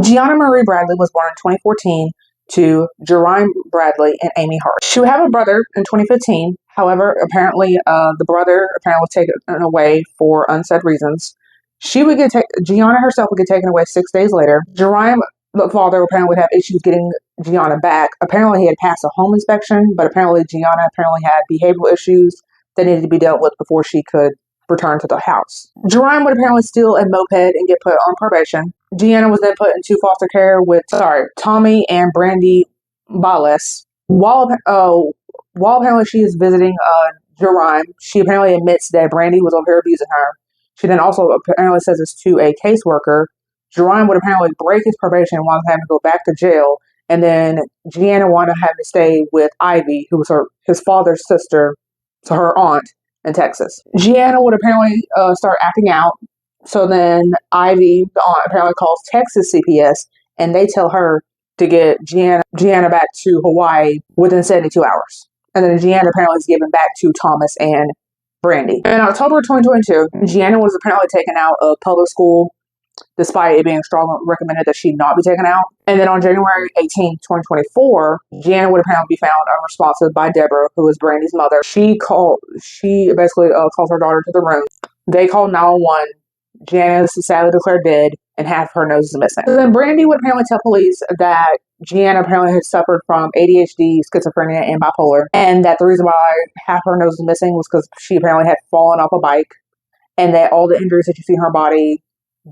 Geanna Marie Bradley was born in 2014 to Geanna Bradley and Amy Hart. She would have a brother in 2015. However, apparently, the brother apparently was taken away for unsaid reasons. Geanna herself would get taken away 6 days later. Geanna, the father, apparently would have issues getting Geanna back. Apparently, he had passed a home inspection, but apparently Geanna had behavioral issues that needed to be dealt with before she could return to the house. Geanna would apparently steal a moped and get put on probation. Geanna was then put into foster care with Tommy and Brandy Blas. While apparently she is visiting Geanna, she apparently admits that Brandy was over here abusing her. She then also apparently says this to a caseworker. Geanna would apparently break his probation and wanted him to go back to jail. And then Geanna wanted him to stay with Ivy, who was his father's sister, to her aunt in Texas. Geanna would apparently start acting out. So then Ivy, the aunt, apparently calls Texas CPS, and they tell her to get Geanna back to Hawaii within 72 hours. And then Geanna apparently is given back to Thomas and Brandy. In October 2022, Geanna was apparently taken out of public school, despite it being strongly recommended that she not be taken out. And then on January 18, 2024, Geanna would apparently be found unresponsive by Deborah, who is Brandy's mother. She basically calls her daughter to the room. They called 911. Geanna is sadly declared dead, and half her nose is missing. So then Brandy would apparently tell police that Geanna apparently had suffered from ADHD, schizophrenia, and bipolar, and that the reason why half her nose is missing was because she apparently had fallen off a bike, and that all the injuries that you see in her body,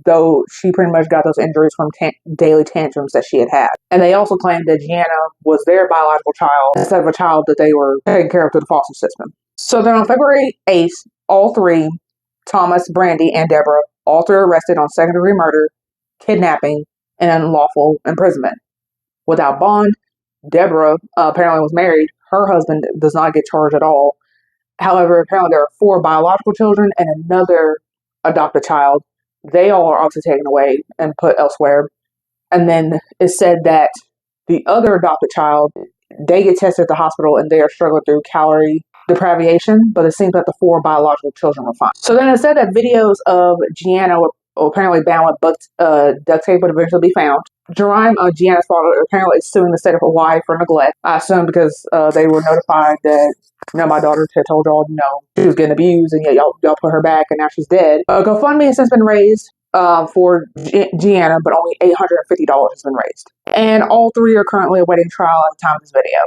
though she pretty much got those injuries from daily tantrums that she had. And they also claimed that Geanna was their biological child instead of a child that they were taking care of through the foster system. So then on February 8th, all three, Thomas, Brandy, and Deborah, all three arrested on second-degree murder, kidnapping, and unlawful imprisonment. Without bond, Deborah apparently was married. Her husband does not get charged at all. However, apparently there are 4 biological children and another adopted child. They all are obviously taken away and put elsewhere. And then it's said that the other adopted child, they get tested at the hospital and they are struggling through calorie deprivation, but it seems that the 4 biological children were fine. So then it said that videos of Geanna were apparently bound with duct tape would eventually be found. Geanna's father apparently is suing the state of Hawaii for neglect. I assume because they were notified that, my daughter had told y'all, she was getting abused, and y'all put her back, and now she's dead. GoFundMe has since been raised for Geanna, but only $850 has been raised. And all 3 are currently awaiting trial at the time of this video.